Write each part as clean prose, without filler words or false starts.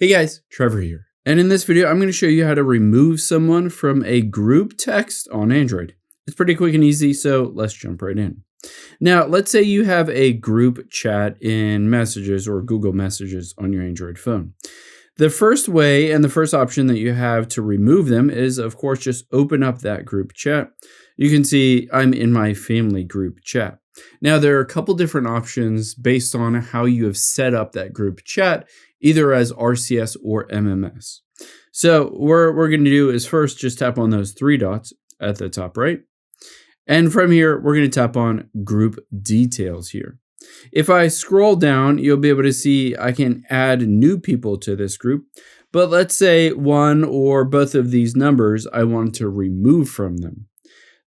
Hey guys, Trevor here. And in this video, I'm going to show you how to remove someone from a group text on Android. It's pretty quick and easy, so let's jump right in. Now, let's say you have a group chat in Messages or Google Messages on your Android phone. The first way and the first option that you have to remove them is, of course, just open up that group chat. You can see I'm in my family group chat. Now, there are a couple different options based on how you have set up that group chat, either as RCS or MMS. So what we're going to do is first just tap on those three dots at the top right. And from here, we're going to tap on Group Details here. If I scroll down, you'll be able to see I can add new people to this group. But let's say one or both of these numbers I want to remove from them.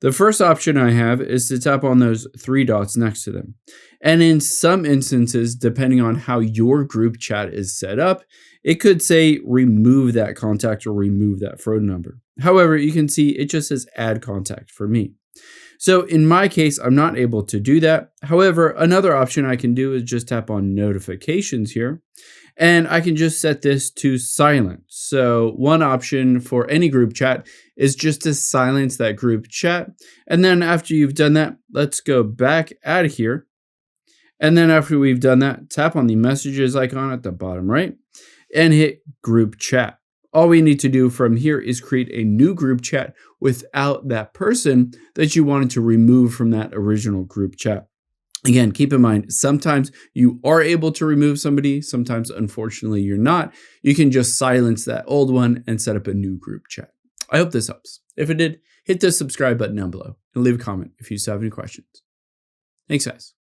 The first option I have is to tap on those three dots next to them. And in some instances, depending on how your group chat is set up, it could say remove that contact or remove that phone number. However, you can see it just says add contact for me. So in my case, I'm not able to do that. However, another option I can do is just tap on notifications here. And I can just set this to silent. So one option for any group chat is just to silence that group chat. And then after you've done that, let's go back out of here. And then after we've done that, tap on the messages icon at the bottom right and hit group chat. All we need to do from here is create a new group chat without that person that you wanted to remove from that original group chat. Again, keep in mind, sometimes you are able to remove somebody. Sometimes, unfortunately, you're not. You can just silence that old one and set up a new group chat. I hope this helps. If it did, hit the subscribe button down below and leave a comment if you still have any questions. Thanks, guys.